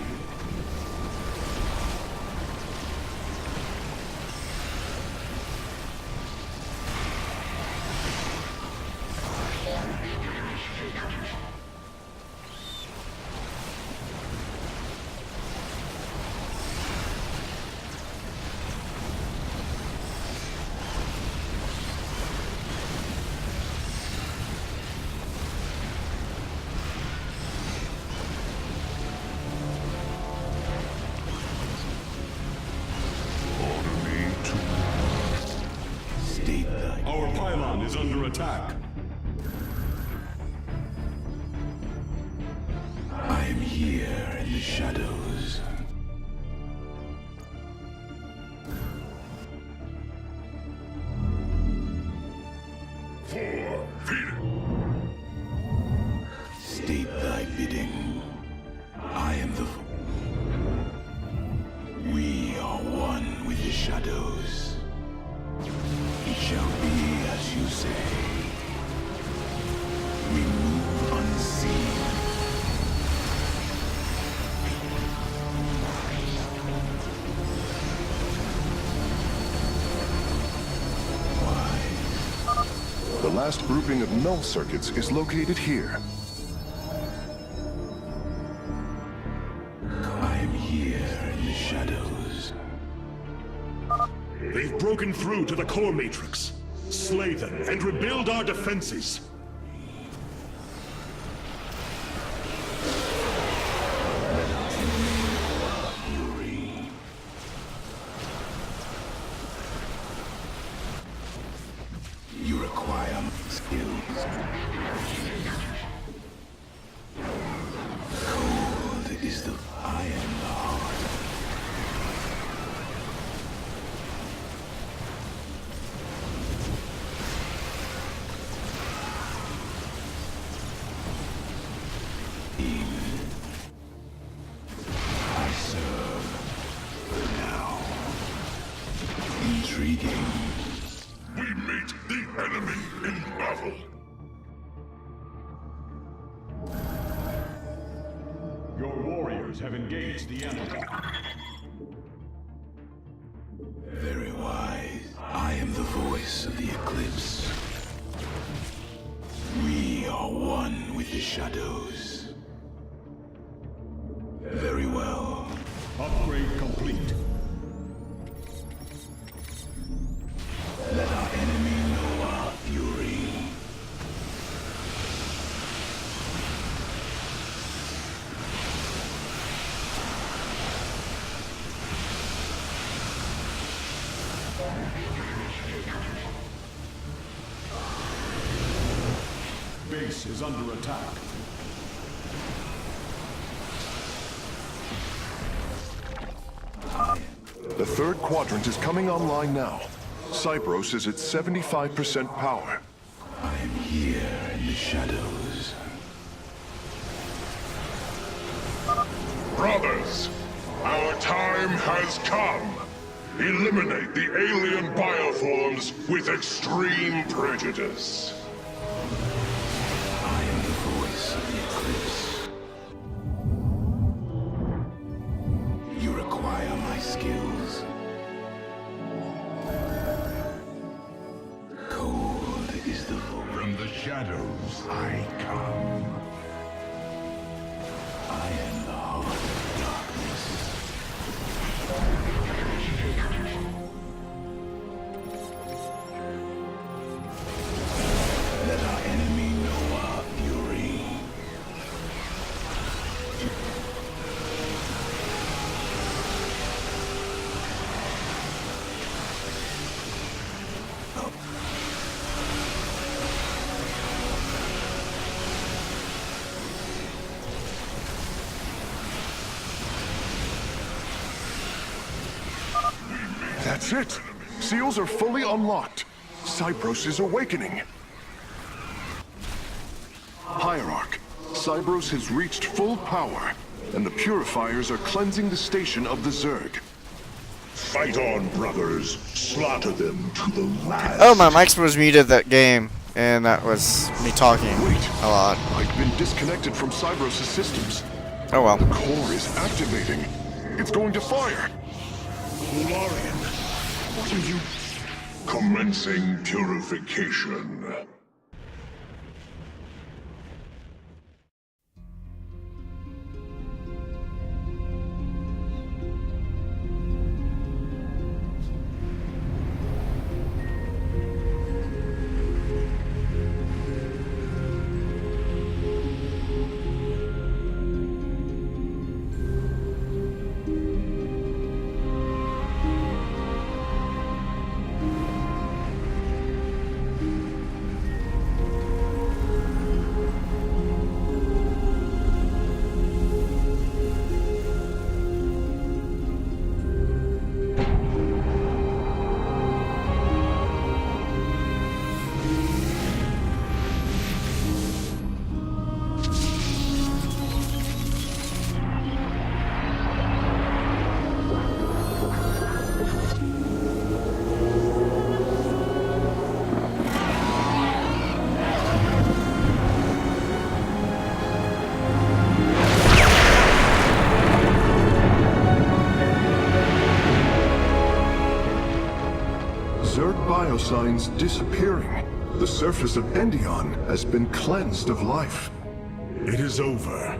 State thy Our pylon is under attack. I am here in the shadows. For Phoenix. State thy bidding. I am the... We are one with the shadows. It shall be as you say. We move unseen. Why? The last grouping of null circuits is located here. I am here in the shadows. They've broken through to the core matrix. Slay them and rebuild our defenses. Fury. You require skills. Cold is the... I am the heart. I serve. Now. Intriguing. We meet the enemy in battle. Purifiers have engaged the enemy. Very wise. I am the voice of the Eclipse. We are one with the shadows. Very well. Upgrade complete. Let our enemy know our fury. Base is under attack. The third quadrant is coming online now. Cybros is at 75% power. I am here in the shadows. Brothers, our time has come. Eliminate the alien bioforms with extreme prejudice. I am the voice of the Eclipse. You require my skills. Cold is the voice. From the shadows I come. I am the heart of darkness. Let our enemy know our fury. That's it. Seals are fully unlocked. Cybros is awakening. Hierarch, Cybros has reached full power, and the purifiers are cleansing the station of the Zerg. Fight on, brothers. Slaughter them to the last. Oh, my mic was muted that game, and that was me talking Wait, a lot. I've been disconnected from Cybros' systems. Oh well. The core is activating. It's going to fire. Lorian, what are you... Commencing purification. Zerg biosigns disappearing. The surface of Endion has been cleansed of life. It is over.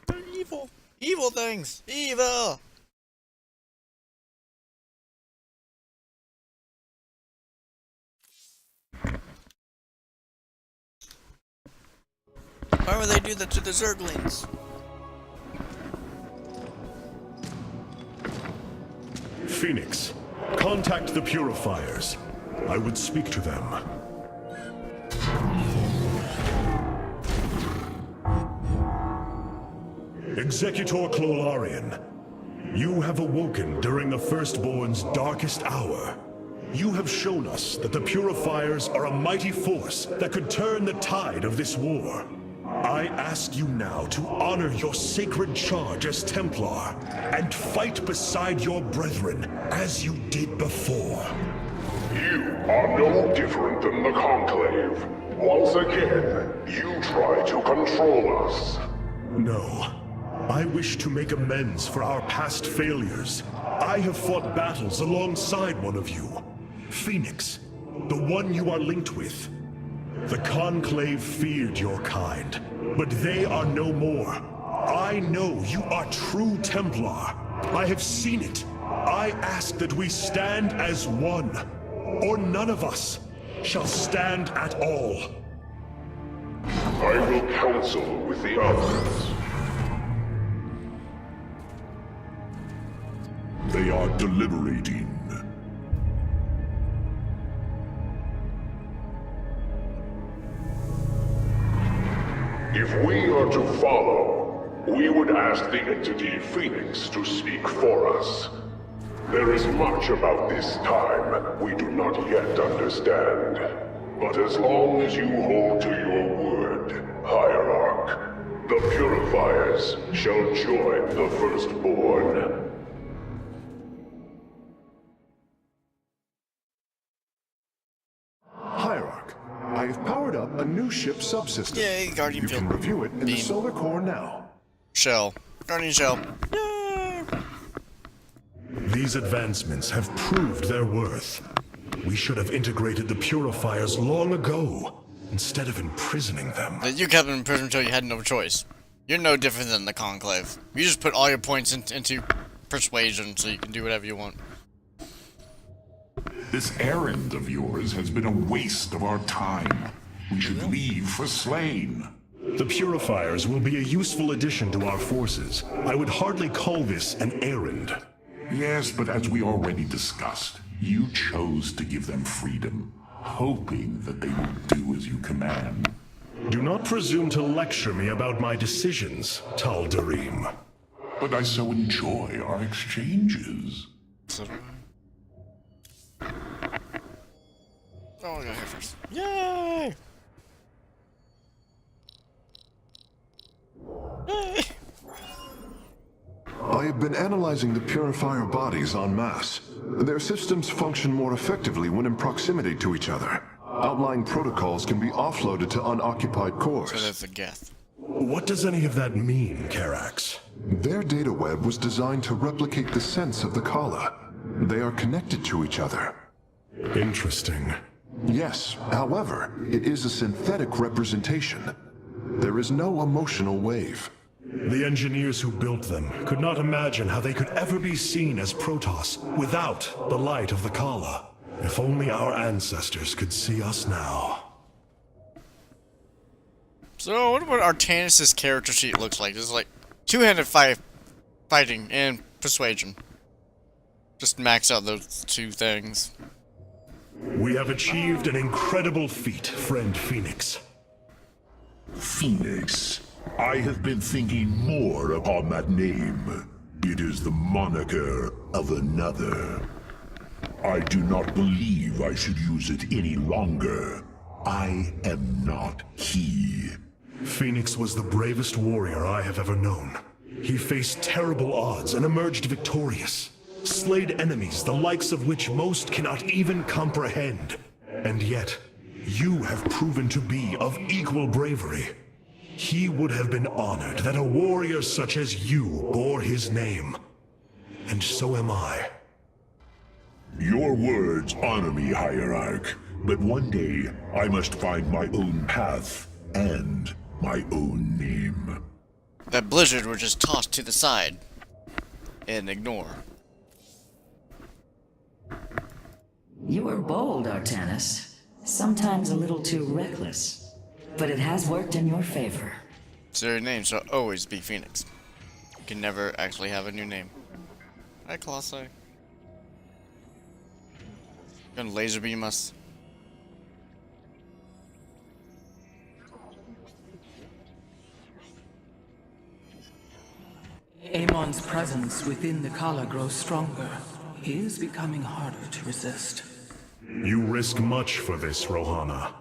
They're evil. Evil things. Evil. Why would they do that to the Zerglings? Phoenix, contact the purifiers. I would speak to them. Executor Clolarian, you have awoken during the Firstborn's darkest hour. You have shown us that the Purifiers are a mighty force that could turn the tide of this war. I ask you now to honor your sacred charge as Templar and fight beside your brethren as you did before. You are no different than the Conclave. Once again, you try to control us. No. I wish to make amends for our past failures. I have fought battles alongside one of you. Phoenix, the one you are linked with. The Conclave feared your kind, but they are no more. I know you are true Templar. I have seen it. I ask that we stand as one, or none of us shall stand at all. I will counsel with the others. They are deliberating. If we are to follow, we would ask the entity Phoenix to speak for us. There is much about this time we do not yet understand. But as long as you hold to your word, Hierarch, the Purifiers shall join the Firstborn. Hierarch, I have powered up a new ship subsystem. Yay, Guardian You can Field. review it in the Beam. solar core now. Shell. Guardian Shell. These advancements have proved their worth. We should have integrated the Purifiers long ago, instead of imprisoning them. That you kept them in prison until you had no choice. You're no different than the Conclave. You just put all your points into persuasion so you can do whatever you want. This errand of yours has been a waste of our time. We should leave for Slain. The Purifiers will be a useful addition to our forces. I would hardly call this an errand. Yes, but as we already discussed, you chose to give them freedom, hoping that they will do as you command. Do not presume to lecture me about my decisions, Tal Darim. But I so enjoy our exchanges. Oh, I'll go here first. Yay! Yay! I have been analyzing the Purifier bodies en masse. Their systems function more effectively when in proximity to each other. Outlying protocols can be offloaded to unoccupied cores. So that's a Geth. What does any of that mean, Karax? Their data web was designed to replicate the sense of the Kala. They are connected to each other. Interesting. Yes, however, it is a synthetic representation. There is no emotional wave. The engineers who built them could not imagine how they could ever be seen as Protoss without the light of the Kala. If only our ancestors could see us now. So, I wonder what Artanis' character sheet looks like. This is like two-handed fighting and persuasion. Just max out those two things. We have achieved an incredible feat, friend Phoenix. Phoenix. I have been thinking more upon that name. It is the moniker of another. I do not believe I should use it any longer. I am not he. Phoenix was the bravest warrior I have ever known. He faced terrible odds and emerged victorious. Slayed enemies the likes of which most cannot even comprehend. And yet, you have proven to be of equal bravery. He would have been honored that a warrior such as you bore his name. And so am I. Your words honor me, Hierarch, but one day I must find my own path and my own name. That blizzard was just tossed to the side and ignore. You were bold, Artanis. Sometimes a little too reckless. But it has worked in your favor. So your name shall always be Phoenix. You can never actually have a new name. Hi, Colossi. Gonna laser beam us. Amon's presence within the Kala grows stronger. He is becoming harder to resist. You risk much for this, Rohana.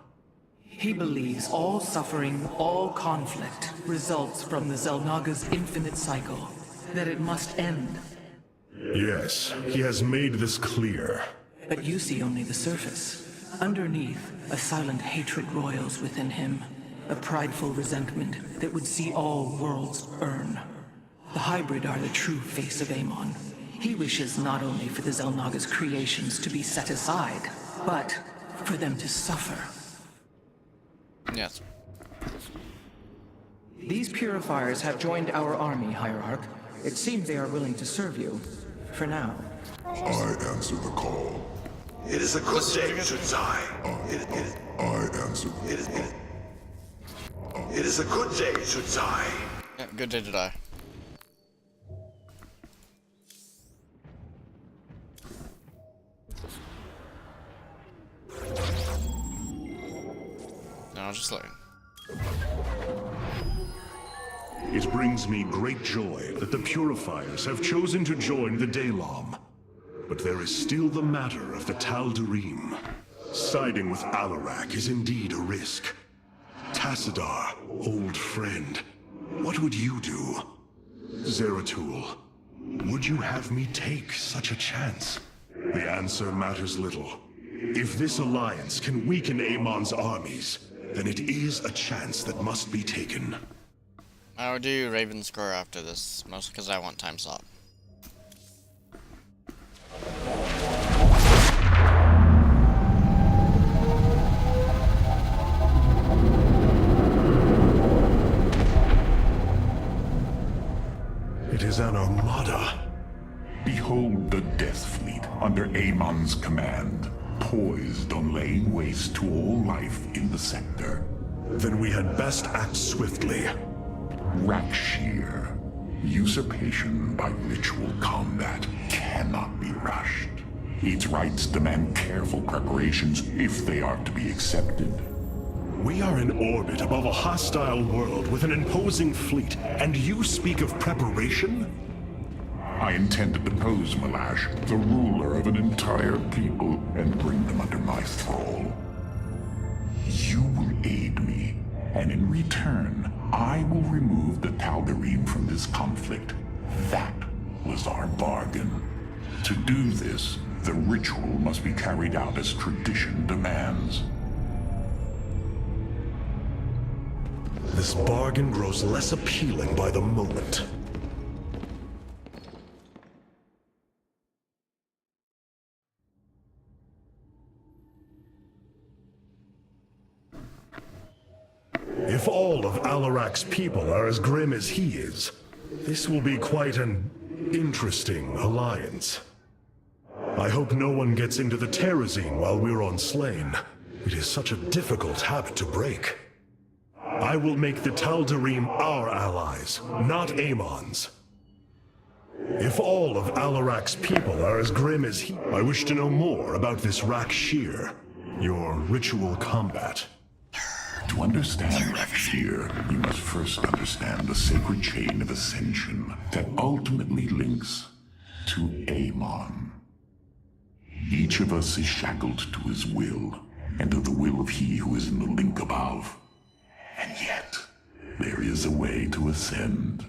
He believes all suffering, all conflict, results from the Xelnaga's infinite cycle. That it must end. Yes, he has made this clear. But you see only the surface. Underneath, a silent hatred roils within him. A prideful resentment that would see all worlds burn. The hybrid are the true face of Amon. He wishes not only for the Xelnaga's creations to be set aside, but for them to suffer. Yes. These purifiers have joined our army, Hierarch. It seems they are willing to serve you. For now. I answer the call. It is a good day, Shudzai. I answer the call. It is a good day, Shudzai. Yeah, good day to die. No, just looking. It brings me great joy that the Purifiers have chosen to join the Daylom. But there is still the matter of the Tal'Darim. Siding with Alarak is indeed a risk. Tassadar, old friend, what would you do? Zeratul, would you have me take such a chance? The answer matters little. If this alliance can weaken Amon's armies, then it is a chance that must be taken. I will do Ravenscore after this, mostly because I want time slot. It is an armada. Behold the Death Fleet under Amon's command, poised on laying waste to all life in the sector. Then we had best act swiftly. Rakshir. Usurpation by ritual combat cannot be rushed. Its rites demand careful preparations if they are to be accepted. We are in orbit above a hostile world with an imposing fleet, and you speak of preparation? I intend to depose Malash, the ruler of an entire people, and bring them under my thrall. You will aid me, and in return, I will remove the Tal'Darim from this conflict. That was our bargain. To do this, the ritual must be carried out as tradition demands. This bargain grows less appealing by the moment. If all of Alarak's people are as grim as he is, this will be quite an interesting alliance. I hope no one gets into the Terrazine while we're on Slain. It is such a difficult habit to break. I will make the Tal'Darim our allies, not Amon's. If all of Alarak's people are as grim as he, I wish to know more about this Rakshir, your ritual combat. To understand Rakshir, you must first understand the sacred chain of ascension that ultimately links to Amon. Each of us is shackled to his will, and to the will of he who is in the link above. And yet, there is a way to ascend.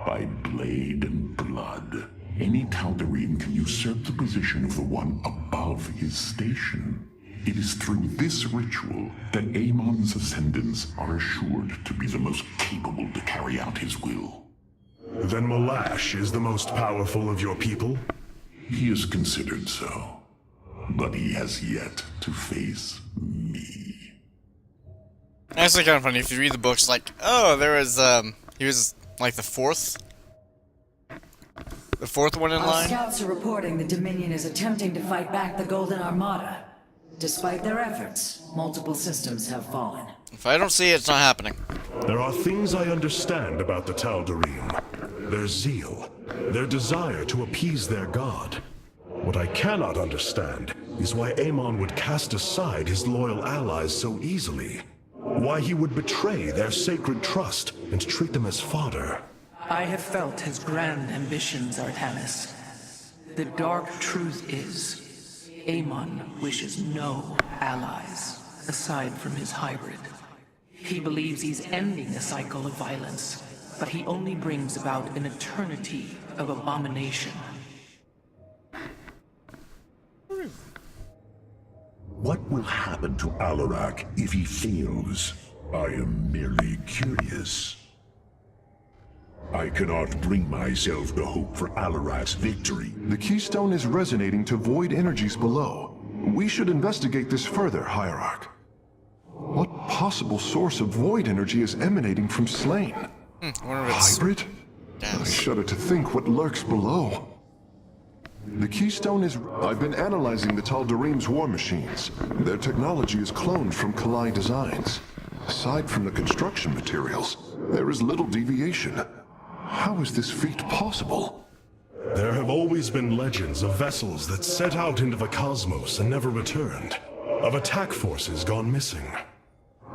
By blade and blood, any Tal'Darim can usurp the position of the one above his station. It is through this ritual that Amon's ascendants are assured to be the most capable to carry out his will. Then Malash is the most powerful of your people? He is considered so, but he has yet to face me. Actually, kind of funny if you read the books. Like, oh, there was he was like the fourth one in Our line. scouts are reporting the Dominion is attempting to fight back the Golden Armada. Despite their efforts, multiple systems have fallen. If I don't see it, it's not happening. There are things I understand about the Tal'Darim. Their zeal, their desire to appease their god. What I cannot understand is why Amon would cast aside his loyal allies so easily. Why he would betray their sacred trust and treat them as fodder. I have felt his grand ambitions, Artanis. The dark truth is, Amon wishes no allies, aside from his hybrid. He believes he's ending a cycle of violence, but he only brings about an eternity of abomination. What will happen to Alarak if he fails? I am merely curious. I cannot bring myself to hope for Alarak's victory. The keystone is resonating to void energies below. We should investigate this further, Hierarch. What possible source of void energy is emanating from Slain? I wonder if it's Hybrid? I gas. shudder to think what lurks below. The keystone is... I've been analyzing the Tal'Darim's war machines. Their technology is cloned from Kalai designs. Aside from the construction materials, there is little deviation. How is this feat possible? There have always been legends of vessels that set out into the cosmos and never returned. Of attack forces gone missing.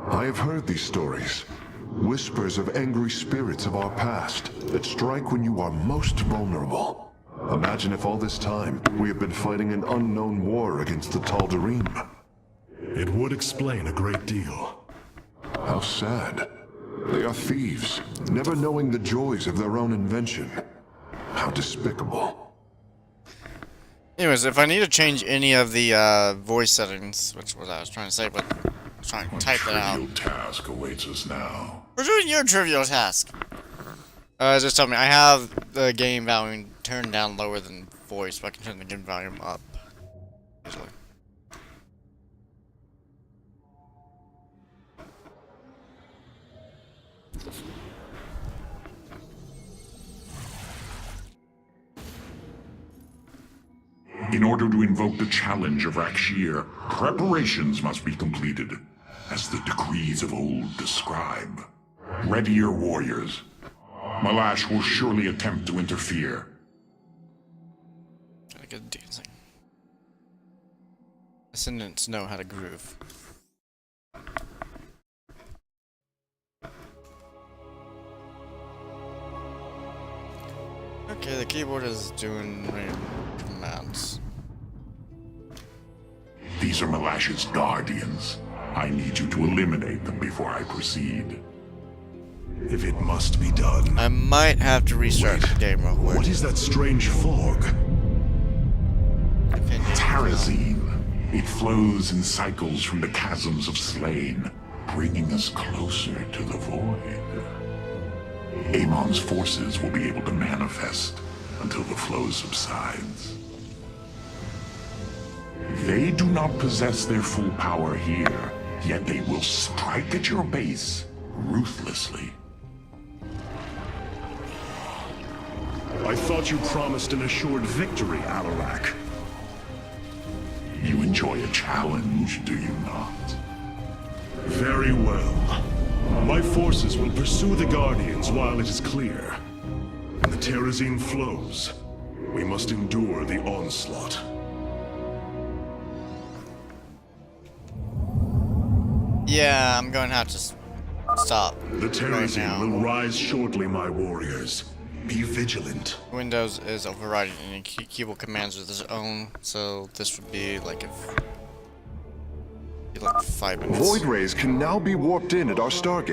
I have heard these stories. Whispers of angry spirits of our past that strike when you are most vulnerable. Imagine if all this time we have been fighting an unknown war against the Tal'Darim. It would explain a great deal. How sad. They are thieves, never knowing the joys of their own invention. How despicable. Anyways, if I need to change any of the voice settings, which was what I was trying to say, but I'm trying to type that out. Trivial task awaits us now. We're doing your trivial task. Just tell me, I have the game volume turned down lower than voice, but I can turn the game volume up. Easily. In order to invoke the challenge of Rakshir, preparations must be completed, as the decrees of old describe. Ready your warriors. Malash will surely attempt to interfere. Gotta get dancing. Ascendants know how to groove. Okay, the keyboard is doing random commands. These are Malash's guardians. I need you to eliminate them before I proceed. If it must be done. I might have to restart the game real quick. What is that strange fog? Terrazine. It flows in cycles from the chasms of Slain, bringing us closer to the void. Amon's forces will be able to manifest until the flow subsides. They do not possess their full power here, yet they will strike at your base ruthlessly. I thought you promised an assured victory, Alarak. You enjoy a challenge, do you not? Very well. My forces will pursue the Guardians while it is clear. When the Terrazine flows, we must endure the onslaught. Yeah, I'm going to have to stop. The Terrazine now. will rise shortly, my warriors. Be vigilant. Windows is overriding any keyboard commands with its own, so this would be like be like 5 minutes. Void rays can now be warped in at our Stargate.